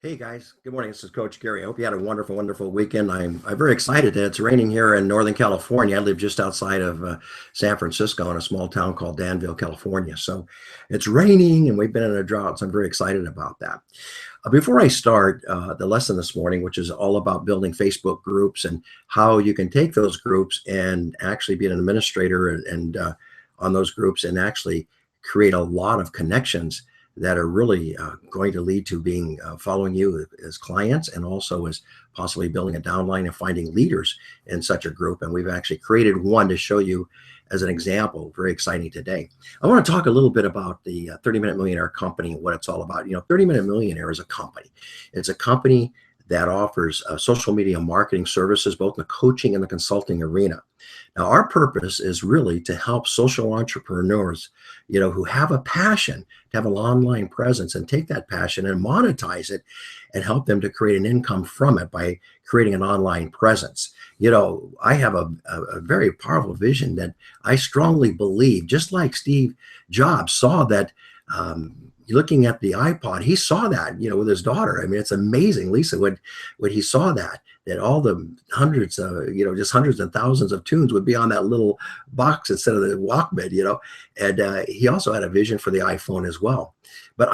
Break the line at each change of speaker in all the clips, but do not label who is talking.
Hey guys, good morning. This is Coach Gary. I hope you had a wonderful, wonderful weekend. I'm very excited that it's raining here in Northern California. I live just outside of San Francisco in a small town called Danville, California. So it's raining and we've been in a drought. So I'm very excited about that. Before I start the lesson this morning, which is all about building Facebook groups and how you can take those groups and actually be an administrator and on those groups and actually create a lot of connections that are really going to lead to being following you as clients and also as possibly building a downline and finding leaders in such a group. And we've actually created one to show you as an example. Very exciting today. I want to talk a little bit about the 30-Minute Millionaire company and what it's all about. 30-Minute Millionaire is a company. It's a company that offers social media marketing services, both in the coaching and the consulting arena. Now, our purpose is really to help social entrepreneurs, who have a passion to have an online presence and take that passion and monetize it and help them to create an income from it by creating an online presence. I have a very powerful vision that I strongly believe, just like Steve Jobs saw that, looking at the iPod, he saw that, with his daughter. I mean, it's amazing, Lisa, when he saw that all the hundreds of, just hundreds and thousands of tunes would be on that little box instead of the Walkman, and he also had a vision for the iPhone as well. But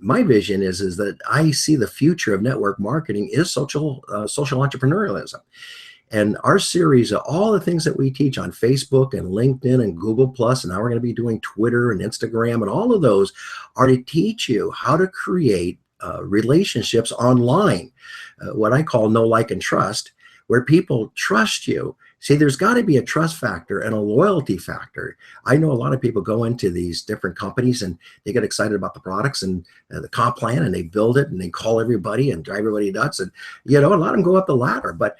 my vision is that I see the future of network marketing is social entrepreneurialism. And our series of all the things that we teach on Facebook and LinkedIn and Google Plus, and now we're going to be doing Twitter and Instagram, and all of those are to teach you how to create relationships online, what I call know, like, and trust, where people trust you. See, there's got to be a trust factor and a loyalty factor. I know a lot of people go into these different companies and they get excited about the products and the comp plan, and they build it and they call everybody and drive everybody nuts, and a lot of them go up the ladder. But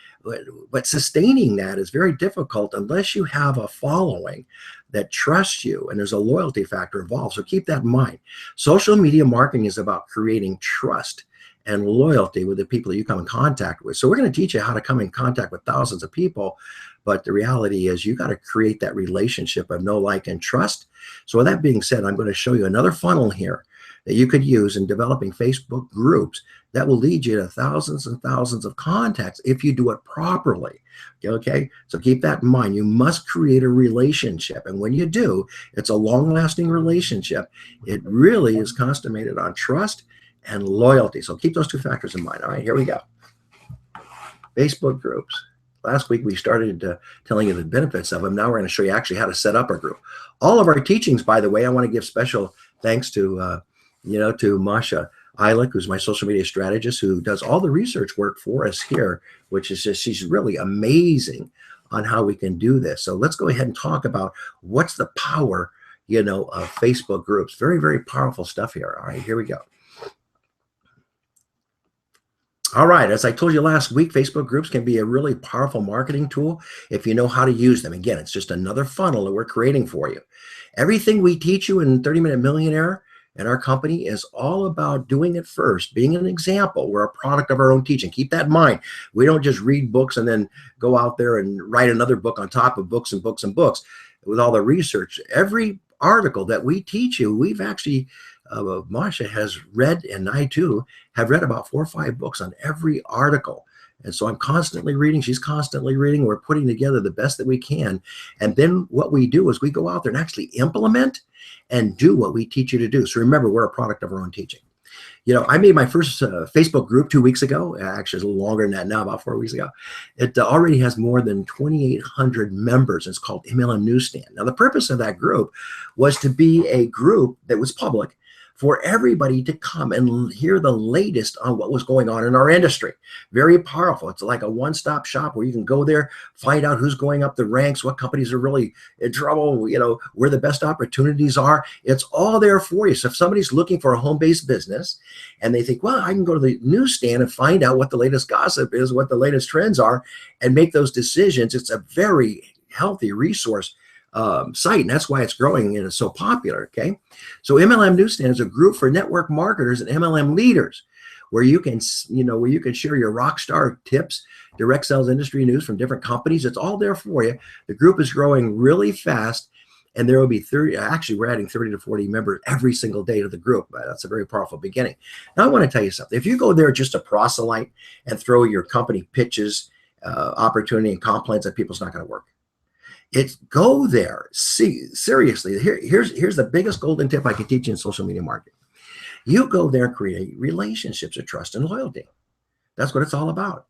sustaining that is very difficult unless you have a following that trusts you and there's a loyalty factor involved. So keep that in mind. Social media marketing is about creating trust and loyalty with the people that you come in contact with. So we're going to teach you how to come in contact with thousands of people. But the reality is you got to create that relationship of know, like, and trust. So with that being said, I'm going to show you another funnel here that you could use in developing Facebook groups that will lead you to thousands and thousands of contacts if you do it properly. Okay, so keep that in mind. You must create a relationship. And when you do, it's a long-lasting relationship. It really is consummated on trust and loyalty. So keep those two factors in mind. All right, here we go. Facebook groups. Last week we started telling you the benefits of them. Now we're going to show you actually how to set up a group. All of our teachings, by the way, I want to give special thanks to Masha Eilick, who's my social media strategist, who does all the research work for us here, which is just, she's really amazing on how we can do this. So let's go ahead and talk about what's the power, of Facebook groups. Very, very powerful stuff here. All right, here we go. All right, as I told you last week, Facebook groups can be a really powerful marketing tool if you know how to use them. Again, it's just another funnel that we're creating for you. Everything we teach you in 30-Minute Millionaire and our company is all about doing it first, being an example. We're a product of our own teaching. Keep that in mind. We don't just read books and then go out there and write another book on top of books and books and books with all the research. Every article that we teach you, we've actually Masha has read, and I too have read about 4 or 5 books on every article. And so I'm constantly reading. She's constantly reading. We're putting together the best that we can. And then what we do is we go out there and actually implement and do what we teach you to do. So remember, we're a product of our own teaching. I made my first Facebook group 2 weeks ago. Actually, it's a little longer than that now, about 4 weeks ago. It already has more than 2,800 members. It's called MLM Newsstand. Now, the purpose of that group was to be a group that was public for everybody to come and hear the latest on what was going on in our industry. Very powerful. It's like a one-stop shop where you can go there, find out who's going up the ranks, what companies are really in trouble, where the best opportunities are. It's all there for you. So if somebody's looking for a home-based business and they think, well, I can go to the newsstand and find out what the latest gossip is, what the latest trends are, and make those decisions, it's a very healthy resource site, and that's why it's growing and it's so popular. Okay, so MLM Newsstand is a group for network marketers and MLM leaders, where you can share your rock star tips, direct sales industry news from different companies. It's all there for you. The group is growing really fast, And there will be 30, actually we're adding 30 to 40 members every single day to the group. That's a very powerful beginning. Now I want to tell you something. If you go there just to proselyte and throw your company pitches, opportunity and comp plans at people, it's not going to work. It's go there. See, seriously, here's the biggest golden tip I can teach you in social media marketing. You go there and create relationships of trust and loyalty. That's what it's all about.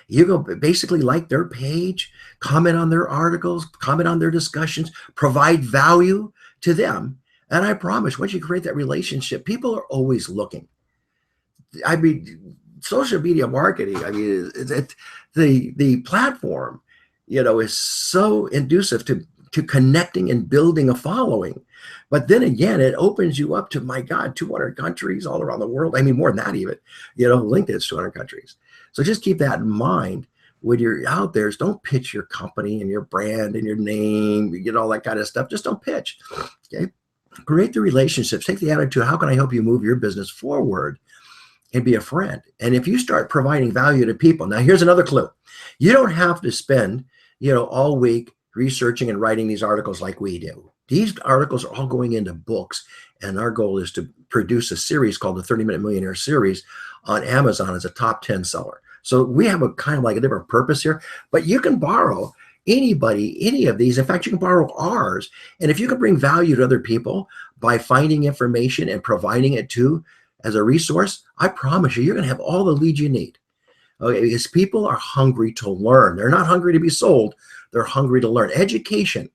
You go basically like their page, comment on their articles, comment on their discussions, provide value to them. And I promise, once you create that relationship, people are always looking. I mean, social media marketing, I mean, the platform, is so inducive to connecting and building a following. But then again, it opens you up to, my God, 200 countries all around the world. I mean, more than that even, LinkedIn's 200 countries. So just keep that in mind when you're out there. Don't pitch your company and your brand and your name, all that kind of stuff. Just don't pitch, okay? Create the relationships. Take the attitude, how can I help you move your business forward and be a friend? And if you start providing value to people, now here's another clue. You don't have to spend, all week researching and writing these articles like we do. These articles are all going into books, and our goal is to produce a series called the 30-Minute Millionaire Series on Amazon as a top 10 seller. So we have a kind of like a different purpose here, but you can borrow any of these. In fact, you can borrow ours. And if you can bring value to other people by finding information and providing it to as a resource, I promise you're going to have all the leads you need. Okay, because people are hungry to learn. They're not hungry to be sold. They're hungry to learn. Education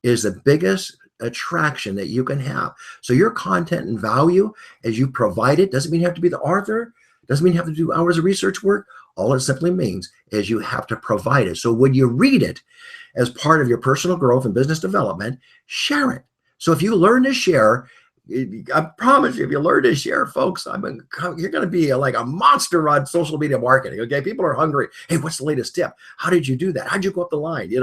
is the biggest attraction that you can have. So your content and value, as you provide it, doesn't mean you have to be the author, doesn't mean you have to do hours of research work. All it simply means is you have to provide it. So when you read it as part of your personal growth and business development, share it. So if you learn to share, I promise you, if you learn to share, folks, you're going to be like a monster on social media marketing. Okay, people are hungry. Hey, what's the latest tip? How did you do that? How did you go up the line?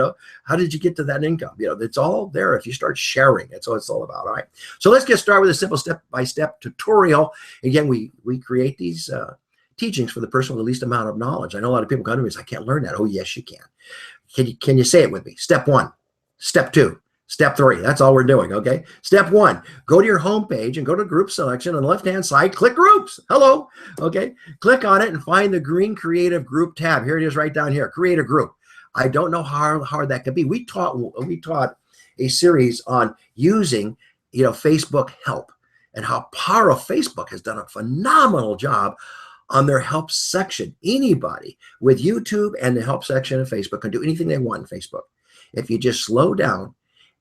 How did you get to that income? It's all there if you start sharing. That's what it's all about. All right. So let's get started with a simple step-by-step tutorial. Again, we create these teachings for the person with the least amount of knowledge. I know a lot of people come to me and say, I can't learn that. Oh, yes, you can. Can you say it with me? Step 1, step 2. Step 3, that's all we're doing, okay? Step 1, go to your homepage and go to group selection on the left-hand side, click groups, hello, okay? Click on it and find the green creative group tab. Here it is right down here, create a group. I don't know how hard that could be. We taught a series on using, Facebook help and how powerful Facebook has done a phenomenal job on their help section. Anybody with YouTube and the help section of Facebook can do anything they want in Facebook. If you just slow down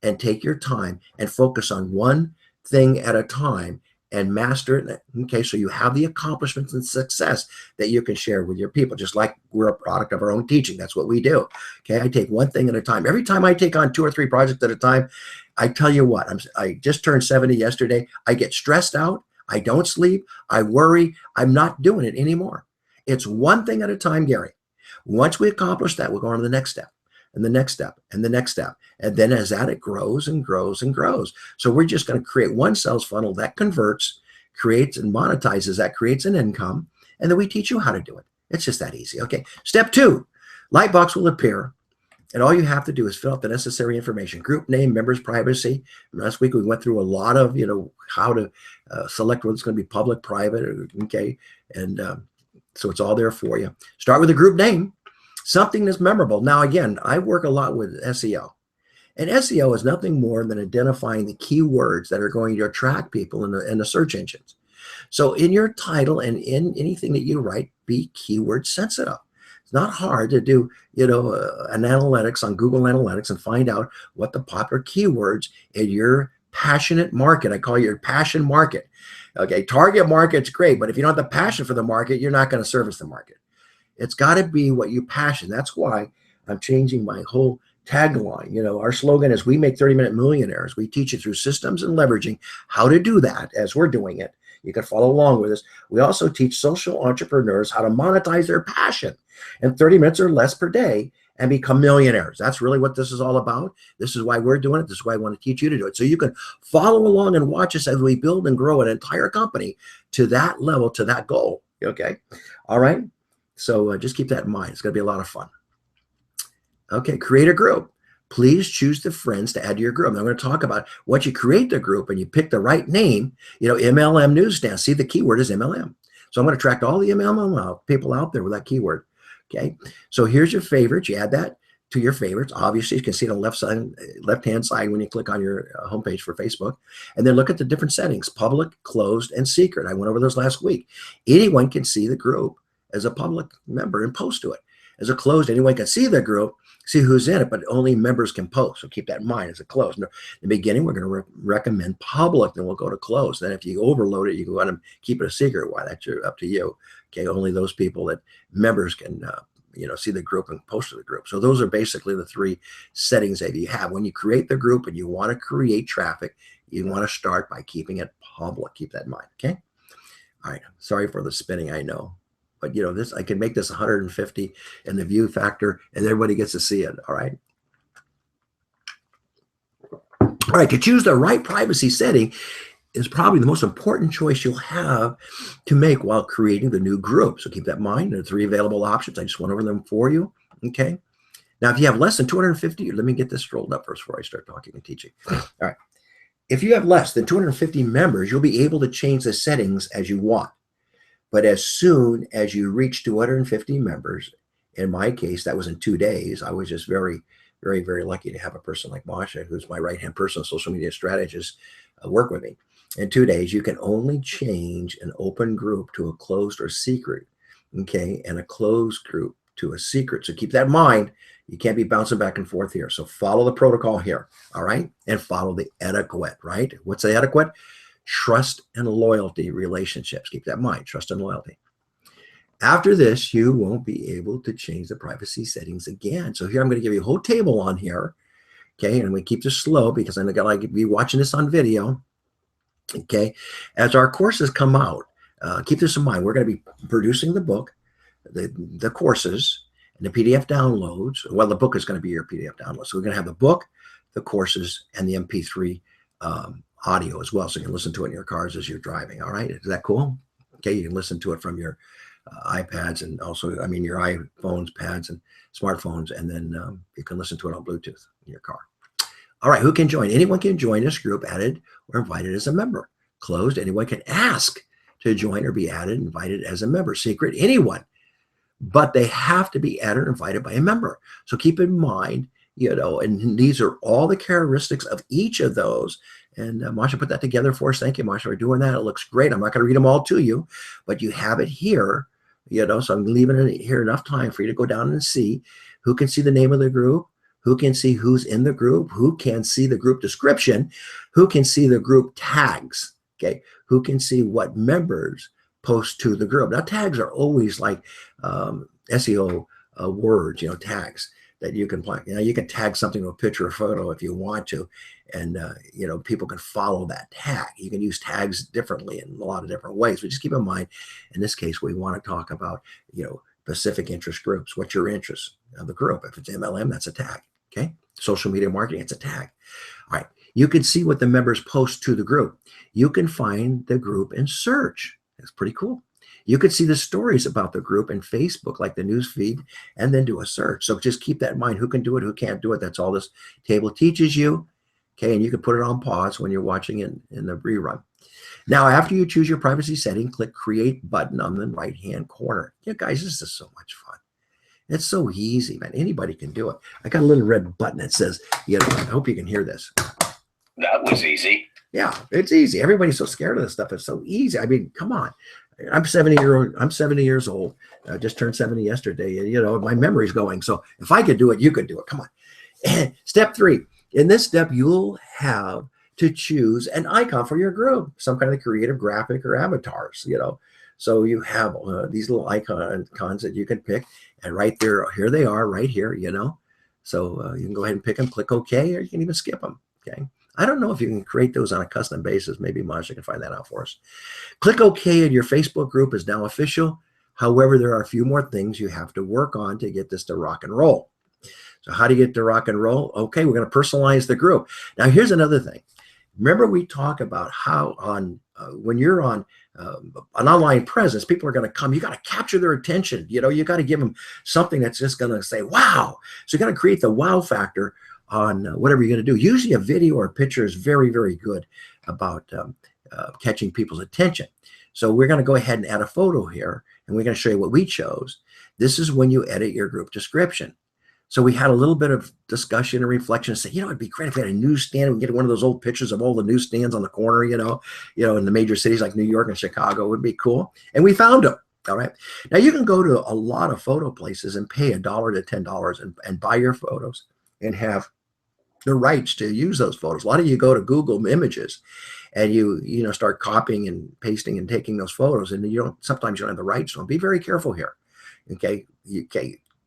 and take your time and focus on one thing at a time and master it. Okay, so you have the accomplishments and success that you can share with your people, just like we're a product of our own teaching. That's what we do. Okay, I take one thing at a time. Every time I take on 2 or 3 projects at a time, I tell you what, I just turned 70 yesterday. I get stressed out. I don't sleep. I worry. I'm not doing it anymore. It's one thing at a time, Gary. Once we accomplish that, we'll go on to the next step. And the next step, and the next step. And then as that, it grows and grows and grows. So we're just going to create one sales funnel that converts, creates and monetizes, that creates an income. And then we teach you how to do it. It's just that easy. Okay. Step 2, Lightbox will appear. And all you have to do is fill out the necessary information, group name, members, privacy. Last week, we went through a lot of, how to select whether it's going to be public, private, okay. And so it's all there for you. Start with a group name. Something that's memorable. Now, again, I work a lot with SEO. And SEO is nothing more than identifying the keywords that are going to attract people in the search engines. So in your title and in anything that you write, be keyword sensitive. It's not hard to do, an analytics on Google Analytics and find out what the popular keywords in your passionate market. I call your passion market. Okay, target market's great, but if you don't have the passion for the market, you're not going to service the market. It's got to be what you passion. That's why I'm changing my whole tagline. Our slogan is, we make 30-minute millionaires. We teach you through systems and leveraging how to do that as we're doing it. You can follow along with us. We also teach social entrepreneurs how to monetize their passion in 30 minutes or less per day and become millionaires. That's really what this is all about. This is why we're doing it. This is why I want to teach you to do it. So you can follow along and watch us as we build and grow an entire company to that level, to that goal. Okay. All right. So just keep that in mind. It's going to be a lot of fun. Okay, create a group. please choose the friends to add to your group. Now I'm going to talk about once you create the group and you pick the right name, MLM newsstand. See, the keyword is MLM. So I'm going to attract all the MLM people out there with that keyword. Okay. So here's your favorites. You add that to your favorites. Obviously, you can see it on the left-hand side when you click on your homepage for Facebook. And then look at the different settings: public, closed, and secret. I went over those last week. Anyone can see the group as a public member and post to it. As a closed, anyone can see the group, see who's in it, but only members can post. So keep that in mind as a closed. In the beginning, we're going to recommend public, then we'll go to closed. Then if you overload it, you can go ahead and keep it a secret. Why? That's up to you. Okay, only those people that members can see the group and post to the group. So those are basically the three settings that you have. When you create the group and you want to create traffic, you want to start by keeping it public. Keep that in mind. Okay. All right. Sorry for the spinning, I know. But this, I can make this 150 in the view factor and everybody gets to see it. All right. All right. To choose the right privacy setting is probably the most important choice you'll have to make while creating the new group. So keep that in mind. There are 3 available options. I just went over them for you. Okay. Now, if you have less than 250, let me get this rolled up first before I start talking and teaching. All right. If you have less than 250 members, you'll be able to change the settings as you want. But as soon as you reach 250 members, in my case, that was in 2 days. I was just very, very, very lucky to have a person like Masha, who's my right-hand person, social media strategist, work with me. In 2 days, you can only change an open group to a closed or secret, okay, and a closed group to a secret. So keep that in mind. You can't be bouncing back and forth here. So follow the protocol here, all right, and follow the etiquette, right? What's the etiquette? Trust and loyalty relationships. Keep that in mind, trust and loyalty. After this, you won't be able to change the privacy settings again. So here I'm going to give you a whole table on here, okay, and we keep this slow because I'm going to be watching this on video. Okay, as our courses come out, keep this in mind. We're going to be producing the book, the courses, and the PDF downloads. Well, the book is going to be your PDF download. So we're going to have the book, the courses, and the MP3 audio as well. So you can listen to it in your cars as you're driving. All right, is that cool? Okay, you can listen to it from your iPads and also, your iPhones, pads, and smartphones, and then you can listen to it on Bluetooth in your car. All right, who can join? Anyone can join this group, added or invited as a member. Closed, anyone can ask to join or be added, invited as a member. Secret, anyone, but they have to be added or invited by a member. So keep in mind, and these are all the characteristics of each of those. And Masha put that together for us. Thank you, Masha, for doing that. It looks great. I'm not going to read them all to you, but you have it here, so I'm leaving it here enough time for you to go down and see who can see the name of the group, who can see who's in the group, who can see the group description, who can see the group tags, okay, who can see what members post to the group. Now, tags are always like SEO words, tags that you can plug. You can tag something to a picture or photo if you want to, and people can follow that tag. You can use tags differently in a lot of different ways, but just keep in mind, in this case, we want to talk about, specific interest groups. What's your interest of the group? If it's MLM, that's a tag. Okay. Social media marketing, it's a tag. All right. You can see what the members post to the group. You can find the group and search. It's pretty cool. You could see the stories about the group in Facebook, like the news feed, and then do a search. So just keep that in mind. Who can do it? Who can't do it? That's all this table teaches you. Okay. And you can put it on pause when you're watching it in the rerun. Now, after you choose your privacy setting, click create button on the right-hand corner. Yeah, guys, this is so much fun. It's so easy, man. Anybody can do it. I got a little red button that says, I hope you can hear this.
That was easy.
Yeah, it's easy. Everybody's so scared of this stuff. It's so easy. Come on. I'm 70 years old. I just turned 70 yesterday. My memory's going. So if I could do it, you could do it. Come on. And step 3. In this step, you'll have to choose an icon for your group, some kind of creative graphic or avatars, So you have these little icons that you can pick. And right there, here they are right here, So you can go ahead and pick them, click OK, or you can even skip them, okay? I don't know if you can create those on a custom basis. Maybe Masha can find that out for us. Click OK, and your Facebook group is now official. However, there are a few more things you have to work on to get this to rock and roll. So how do you get to rock and roll? Okay, we're going to personalize the group. Now, here's another thing. Remember, we talk about how when you're on an online presence, people are going to come. You got to capture their attention. You got to give them something that's just going to say, wow. So you got to create the wow factor on whatever you're going to do. Usually a video or a picture is very, very good about catching people's attention. So we're going to go ahead and add a photo here, and we're going to show you what we chose. This is when you edit your group description. So we had a little bit of discussion and reflection and say, it'd be great if we had a newsstand. We get one of those old pictures of all the newsstands on the corner, in the major cities like New York and Chicago. It would be cool. And we found them. All right. Now you can go to a lot of photo places and pay $1 to $10 and buy your photos and have the rights to use those photos. A lot of you go to Google Images and you start copying and pasting and taking those photos, and sometimes you don't have the rights to them. Be very careful here. Okay.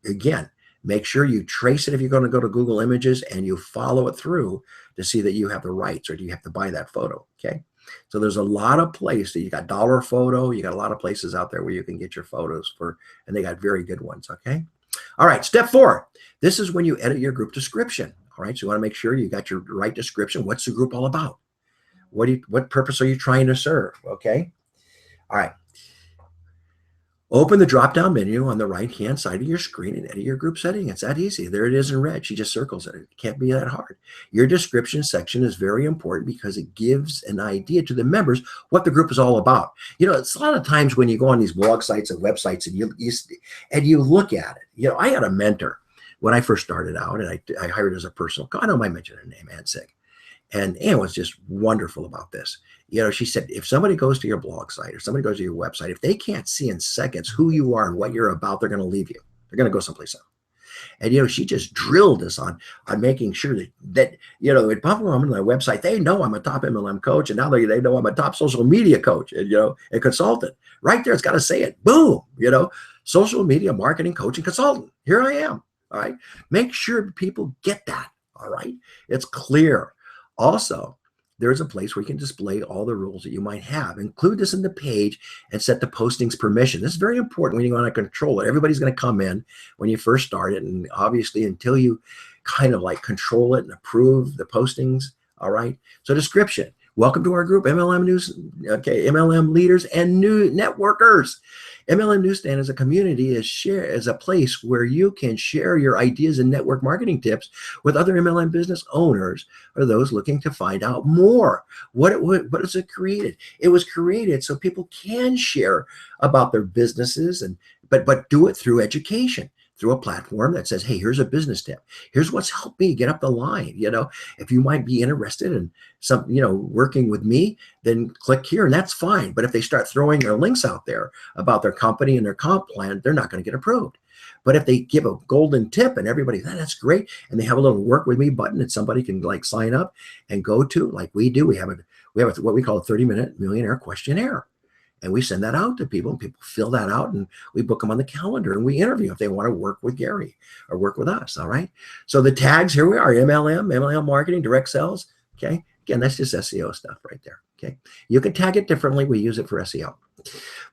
Again, make sure you trace it if you're going to go to Google Images, and you follow it through to see that you have the rights, or do you have to buy that photo. Okay. So there's a lot of places. You got Dollar Photo. You got a lot of places out there where you can get your photos and they got very good ones. Okay. All right. Step 4. This is when you edit your group description. All right. So you want to make sure you got your right description. What's the group all about? What purpose are you trying to serve? Okay. All right. Open the drop-down menu on the right-hand side of your screen and edit your group setting. It's that easy. There it is in red. She just circles it. It can't be that hard. Your description section is very important because it gives an idea to the members what the group is all about. It's a lot of times when you go on these blog sites and websites and you look at it. I had a mentor when I first started out, and I hired as a personal coach. I don't mind mentioning her name, Ann Sig. And Ann was just wonderful about this. She said, if somebody goes to your blog site or somebody goes to your website, if they can't see in seconds who you are and what you're about, they're going to leave you. They're going to go someplace else. And, she just drilled us on making sure that at Buffalo, I'm on their website, they know I'm a top MLM coach. And now they know I'm a top social media coach and, a consultant. Right there, it's got to say it. Boom, social media marketing coach and consultant. Here I am. All right. Make sure people get that. All right. It's clear. Also, there's a place where you can display all the rules that you might have. Include this in the page and set the postings permission. This is very important when you want to control it. Everybody's going to come in when you first start it. And obviously, until you kind of like control it and approve the postings. All right. So description. Welcome to our group, MLM News. Okay. MLM leaders and new networkers. MLM Newsstand is a community, is a place where you can share your ideas and network marketing tips with other MLM business owners or those looking to find out more. What is it created? It was created so people can share about their businesses, but do it through education, through a platform that says, hey, here's a business tip. Here's what's helped me get up the line. If you might be interested in working with me, then click here and that's fine. But if they start throwing their links out there about their company and their comp plan, they're not going to get approved. But if they give a golden tip and everybody, that's great. And they have a little work with me button that somebody can like sign up and go to like we do. We have what we call a 30-minute millionaire questionnaire. And we send that out to people, and people fill that out, and we book them on the calendar, and we interview if they want to work with Gary or work with us. All right. So the tags, here we are: MLM marketing, direct sales. Okay. Again, that's just SEO stuff right there. Okay. You can tag it differently. We use it for SEO.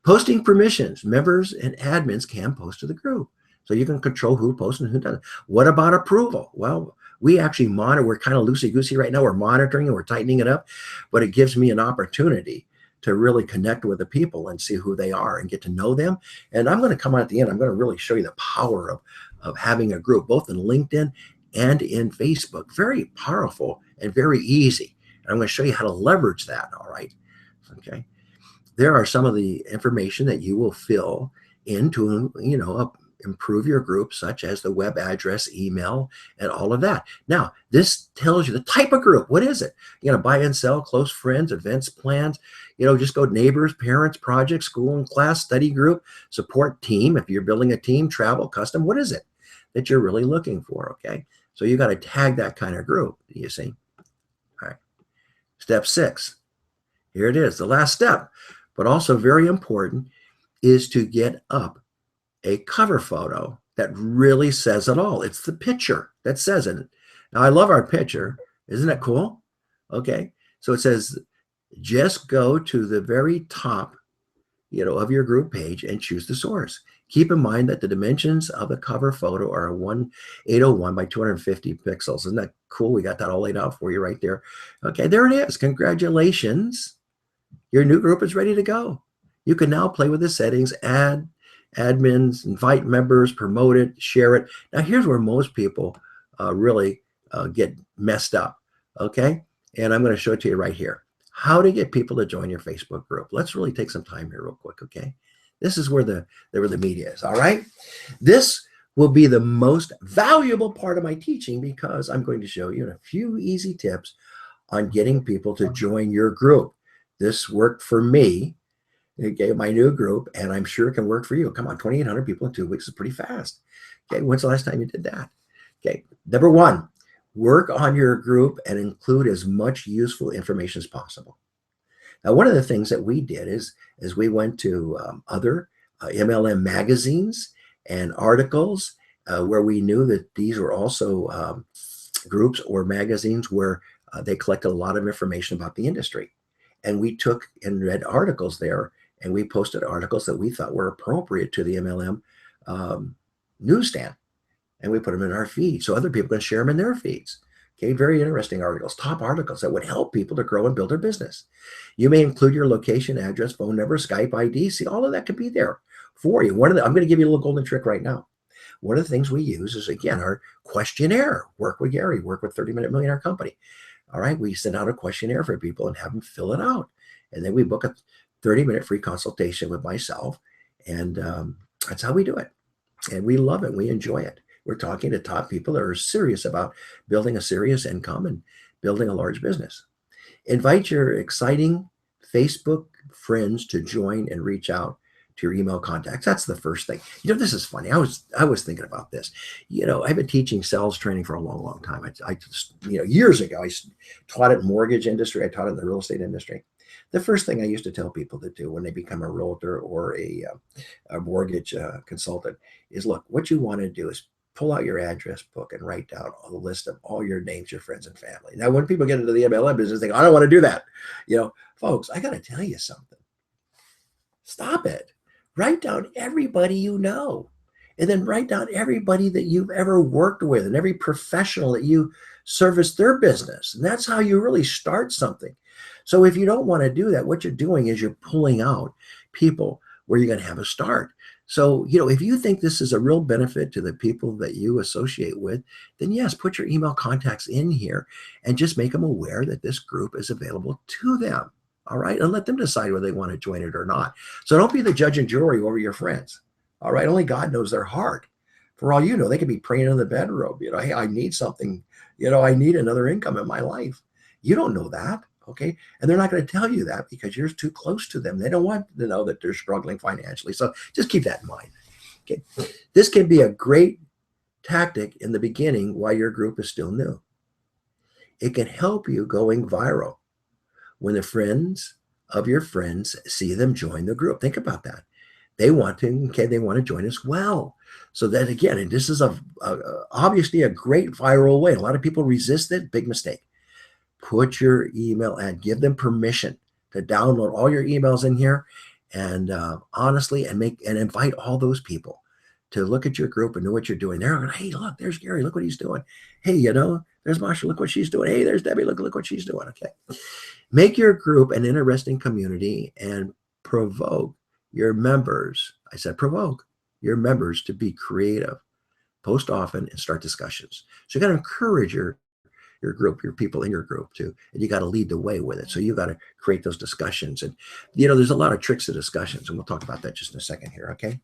Posting permissions: members and admins can post to the group, so you can control who posts and who doesn't. What about approval? Well, we actually monitor. We're kind of loosey-goosey right now. We're monitoring and we're tightening it up, but it gives me an opportunity to really connect with the people and see who they are and get to know them. And I'm going to come on at the end. I'm going to really show you the power of having a group, both in LinkedIn and in Facebook. Very powerful and very easy. And I'm going to show you how to leverage that. All right. Okay. There are some of the information that you will fill in to, improve your group, such as the web address, email, and all of that. Now, this tells you the type of group. What is it? Buy and sell, close friends, events, plans. Just go neighbors, parents, projects, school and class, study group, support team. If you're building a team, travel, custom, what is it that you're really looking for? Okay. So you got to tag that kind of group, you see. All right. Step 6. Here it is, the last step, but also very important, is to get up a cover photo that really says it all. It's the picture that says it. Now, I love our picture. Isn't it cool? Okay. So it says, just go to the very top, of your group page and choose the source. Keep in mind that the dimensions of the cover photo are 801 by 250 pixels. Isn't that cool? We got that all laid out for you right there. Okay, there it is. Congratulations. Your new group is ready to go. You can now play with the settings, add admins, invite members, promote it, share it. Now, here's where most people really get messed up. Okay. And I'm going to show it to you right here. How to get people to join your Facebook group. Let's really take some time here real quick. Okay. This is where the media is. All right. This will be the most valuable part of my teaching because I'm going to show you a few easy tips on getting people to join your group. This worked for me. It gave my new group, and I'm sure it can work for you. Come on, 2,800 people in 2 weeks is pretty fast. Okay, when's the last time you did that? Okay, number one, work on your group and include as much useful information as possible. Now, one of the things that we did is we went to other MLM magazines and articles where we knew that these were also groups or magazines where they collected a lot of information about the industry. And we took and read articles there, and we posted articles that we thought were appropriate to the MLM newsstand. And we put them in our feed so other people can share them in their feeds. Okay, very interesting articles, top articles that would help people to grow and build their business. You may include your location, address, phone number, Skype ID. See, all of that could be there for you. I'm going to give you a little golden trick right now. One of the things we use is, again, our questionnaire. Work with Gary, work with 30-Minute Millionaire Company. All right, we send out a questionnaire for people and have them fill it out. And then we book a 30-minute free consultation with myself. And that's how we do it. And we love it. We enjoy it. We're talking to top people that are serious about building a serious income and building a large business. Invite your exciting Facebook friends to join and reach out to your email contacts. That's the first thing. This is funny. I was thinking about this. I've been teaching sales training for a long, long time. I just, years ago, I taught it in mortgage industry. I taught it in the real estate industry. The first thing I used to tell people to do when they become a realtor or a mortgage consultant is, look, what you want to do is pull out your address book and write down a list of all your names, your friends, and family. Now, when people get into the MLM business, they go, I don't want to do that. Folks, I got to tell you something. Stop it. Write down everybody you know, and then write down everybody that you've ever worked with and every professional that you service their business. And that's how you really start something. So if you don't want to do that, what you're doing is you're pulling out people where you're going to have a start. So, if you think this is a real benefit to the people that you associate with, then yes, put your email contacts in here and just make them aware that this group is available to them. All right. And let them decide whether they want to join it or not. So don't be the judge and jury over your friends. All right. Only God knows their heart. For all you know, they could be praying in the bedroom. Hey, I need something. I need another income in my life. You don't know that. Okay. And they're not going to tell you that because you're too close to them. They don't want to know that they're struggling financially. So just keep that in mind. Okay. This can be a great tactic in the beginning while your group is still new. It can help you going viral when the friends of your friends see them join the group. Think about that. They want to join as well. So that, again, and this is obviously a great viral way. A lot of people resist it. Big mistake. Put your email and give them permission to download all your emails in here, and honestly, and invite all those people to look at your group and know what you're doing. They're going, hey, look, there's Gary. Look what he's doing. Hey, there's Marsha. Look what she's doing. Hey, there's Debbie. Look what she's doing. Okay. Make your group an interesting community and provoke your members. I said provoke your members to be creative. Post often and start discussions. So you got to encourage your group, your people in your group too, and you got to lead the way with it. So you got to create those discussions. And, there's a lot of tricks to discussions, and we'll talk about that just in a second here. Okay.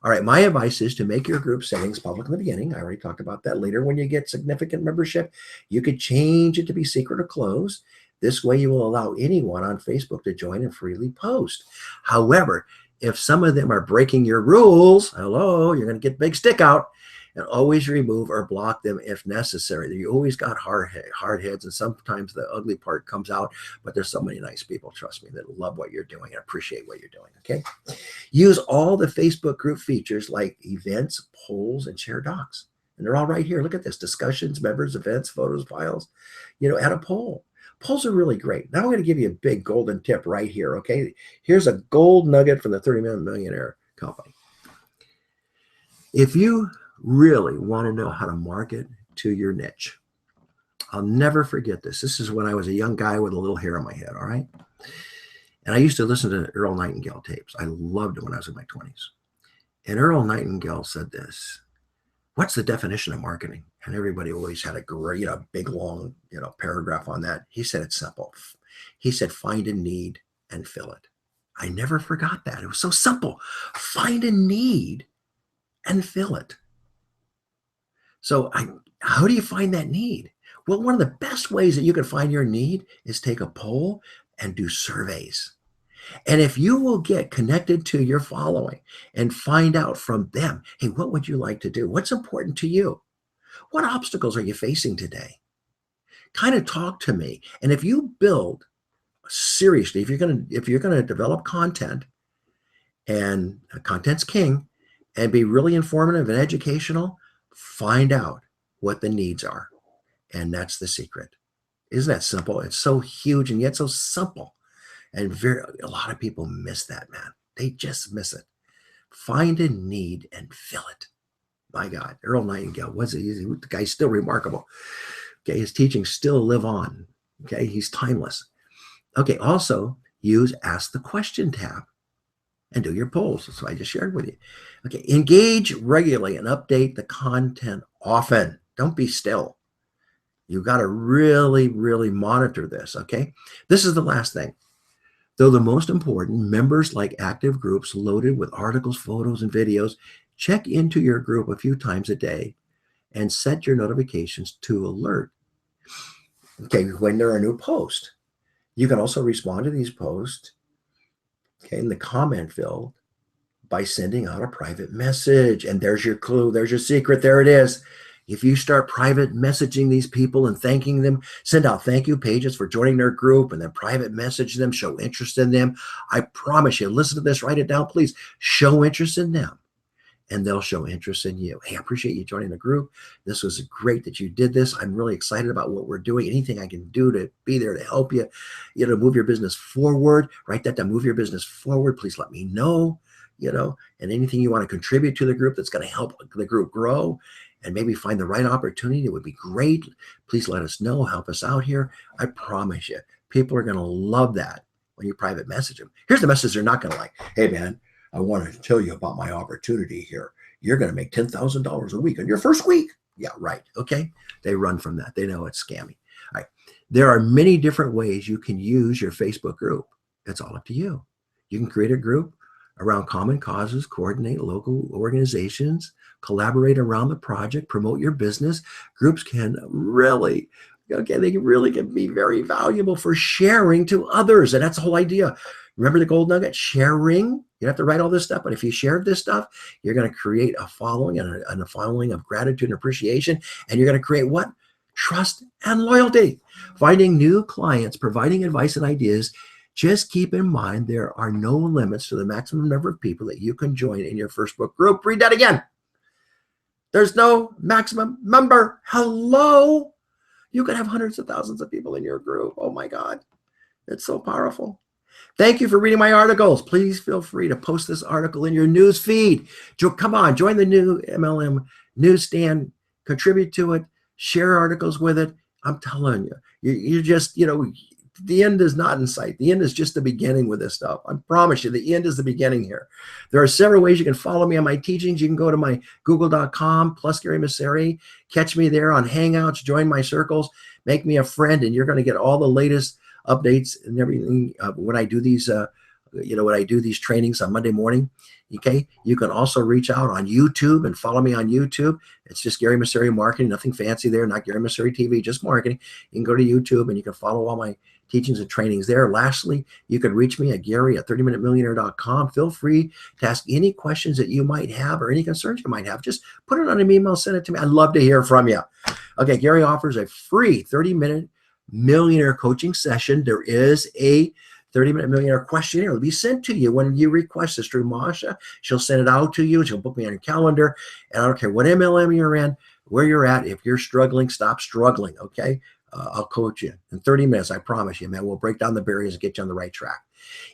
All right. My advice is to make your group settings public in the beginning. I already talked about that. Later, when you get significant membership, you could change it to be secret or closed. This way you will allow anyone on Facebook to join and freely post. However, if some of them are breaking your rules, you're going to get big stick out. And always remove or block them if necessary. You always got hard heads, and sometimes the ugly part comes out, but there's so many nice people, trust me, that love what you're doing and appreciate what you're doing, okay? Use all the Facebook group features like events, polls, and share docs. And they're all right here. Look at this: discussions, members, events, photos, files. Add a poll. Polls are really great. Now I'm going to give you a big golden tip right here, okay? Here's a gold nugget from the 30-Minute Millionaire Company. If you really want to know how to market to your niche, I'll never forget this. This is when I was a young guy with a little hair on my head, all right? And I used to listen to Earl Nightingale tapes. I loved it when I was in my 20s. And Earl Nightingale said this: what's the definition of marketing? And everybody always had a great, big, long, paragraph on that. He said it's simple. He said, find a need and fill it. I never forgot that. It was so simple. Find a need and fill it. So how do you find that need? Well, one of the best ways that you can find your need is take a poll and do surveys. And if you will get connected to your following and find out from them, hey, what would you like to do? What's important to you? What obstacles are you facing today? Kind of talk to me. And if you build seriously, if you're going to develop content, and content's king, and be really informative and educational, find out what the needs are. And that's the secret. Isn't that simple? It's so huge and yet so simple. And a lot of people miss that, man. They just miss it. Find a need and fill it. My God, Earl Nightingale was easy. The guy's still remarkable. Okay, his teachings still live on. Okay, he's timeless. Okay, also use Ask the Question tab and do your polls. So I just shared with you. Okay, engage regularly and update the content often. Don't be still. You've got to really, really monitor this, okay? This is the last thing. Though the most important, members like active groups loaded with articles, photos, and videos. Check into your group a few times a day and set your notifications to alert. Okay, when there are new posts. You can also respond to these posts, okay, in the comment field by sending out a private message. And there's your clue. There's your secret. There it is. If you start private messaging these people and thanking them, send out thank you pages for joining their group and then private message them, show interest in them. I promise you, listen to this, write it down, please. Show interest in them and they'll show interest in you. Hey, I appreciate you joining the group. This was great that you did this. I'm really excited about what we're doing. Anything I can do to be there to help you, move your business forward. Write that down, move your business forward. Please let me know, and anything you want to contribute to the group that's going to help the group grow and maybe find the right opportunity, it would be great. Please let us know, help us out here. I promise you, people are going to love that when you private message them. Here's the message they're not going to like. Hey, man, I want to tell you about my opportunity here. You're going to make $10,000 a week in your first week. Yeah, right. Okay. They run from that. They know it's scammy. All right. There are many different ways you can use your Facebook group. It's all up to you. You can create a group around common causes, coordinate local organizations, collaborate around the project, promote your business. Groups can really, they really can be very valuable for sharing to others. And that's the whole idea. Remember the gold nugget, sharing. You don't have to write all this stuff, but if you share this stuff, you're going to create a following and a following of gratitude and appreciation. And you're going to create what? Trust and loyalty. Finding new clients, providing advice and ideas. Just keep in mind, there are no limits to the maximum number of people that you can join in your first book group. Read that again. There's no maximum number. Hello. You can have hundreds of thousands of people in your group. Oh my God. It's so powerful. Thank you for reading my articles. Please feel free to post this article in your news feed. Come on, join the new MLM newsstand, contribute to it, share articles with it. I'm telling you, you're just, the end is not in sight. The end is just the beginning with this stuff. I promise you, the end is the beginning here. There are several ways you can follow me on my teachings. You can go to my google.com plus Gary Masseri, catch me there on Hangouts, join my circles, make me a friend, and you're going to get all the latest updates and everything when I do these, when I do these trainings on Monday morning. Okay. You can also reach out on YouTube and follow me on YouTube. It's just Gary Masseri Marketing, nothing fancy there, not Gary Masseri TV, just marketing. You can go to YouTube and you can follow all my teachings and trainings there. Lastly, you can reach me at Gary@30minutemillionaire.com. Feel free to ask any questions that you might have or any concerns you might have. Just put it on an email, send it to me. I'd love to hear from you. Okay. Gary offers a free 30-minute millionaire coaching session. There is a 30-minute millionaire questionnaire. It'll be sent to you when you request this through Masha. She'll send it out to you. She'll book me on your calendar. And I don't care what MLM you're in, where you're at. If you're struggling, stop struggling. Okay. I'll coach you in 30 minutes. I promise you, man. We'll break down the barriers and get you on the right track.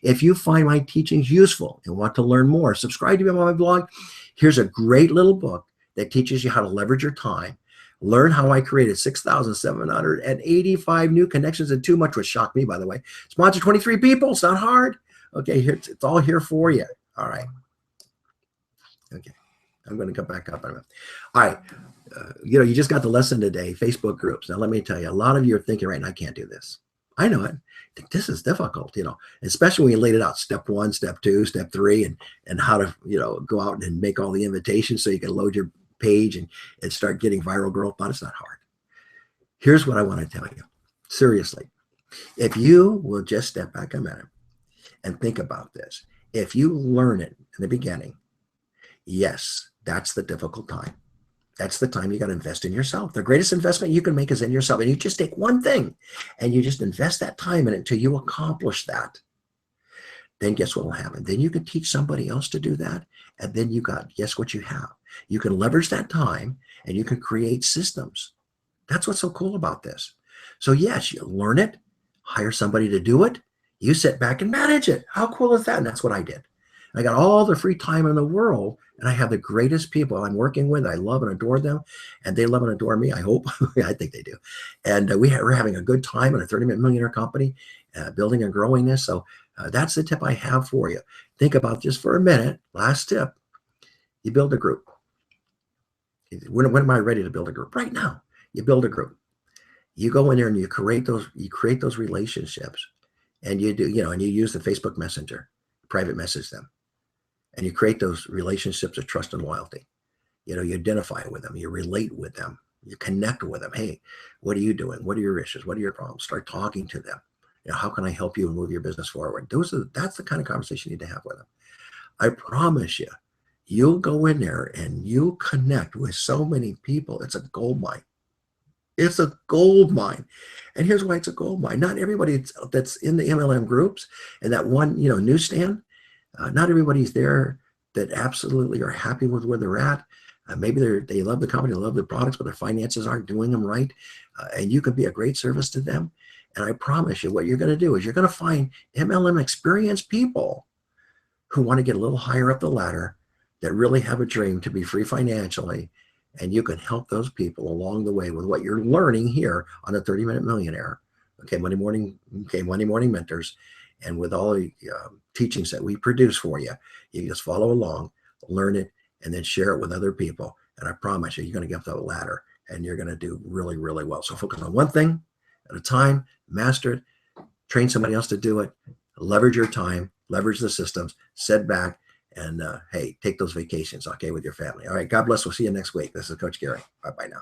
If you find my teachings useful and want to learn more, subscribe to me on my blog. Here's a great little book that teaches you how to leverage your time. Learn how I created 6,785 new connections in 2 months, which shocked me, by the way. Sponsored 23 people. It's not hard. Okay, here it's all here for you. All right. Okay. I'm going to come back up in a minute. All right. You just got the lesson today, Facebook groups. Now, let me tell you, a lot of you are thinking right now, I can't do this. I know it. I think this is difficult, especially when you laid it out, step 1, step 2, step 3, and how to, go out and make all the invitations so you can load your page and start getting viral growth. But it's not hard. Here's what I want to tell you. Seriously, if you will just step back a minute and think about this, if you learn it in the beginning, yes, that's the difficult time. That's the time you got to invest in yourself. The greatest investment you can make is in yourself. And you just take one thing and you just invest that time in it until you accomplish that. Then guess what will happen? Then you can teach somebody else to do that. And then guess what you have? You can leverage that time and you can create systems. That's what's so cool about this. So yes, you learn it, hire somebody to do it. You sit back and manage it. How cool is that? And that's what I did. I got all the free time in the world, and I have the greatest people I'm working with. I love and adore them, and they love and adore me, I hope. I think they do. And we're having a good time in a 30-minute millionaire company, building and growing this. So that's the tip I have for you. Think about just for a minute. Last tip, you build a group. When am I ready to build a group? Right now. You build a group. You go in there and you create those relationships, and you do, and you use the Facebook Messenger, private message them. And you create those relationships of trust and loyalty. You identify with them, you relate with them, you connect with them. Hey, what are you doing? What are your issues? What are your problems? Start talking to them. How can I help you move your business forward? That's the kind of conversation you need to have with them. I promise you, you'll go in there and you'll connect with so many people. It's a gold mine. It's a gold mine. And here's why it's a gold mine. Not everybody that's in the MLM groups and that one, newsstand, not everybody's there that absolutely are happy with where they're at. Maybe they love the company, they love the products, but their finances aren't doing them right. And you can be a great service to them. And I promise you, what you're going to do is you're going to find MLM experienced people who want to get a little higher up the ladder, that really have a dream to be free financially. And you can help those people along the way with what you're learning here on the 30-Minute Millionaire. Monday morning mentors. And with all the teachings that we produce for you, you just follow along, learn it, and then share it with other people. And I promise you, you're going to get up that ladder and you're going to do really, really well. So focus on one thing at a time, master it, train somebody else to do it, leverage your time, leverage the systems, sit back, and hey, take those vacations, with your family. All right, God bless. We'll see you next week. This is Coach Gary. Bye-bye now.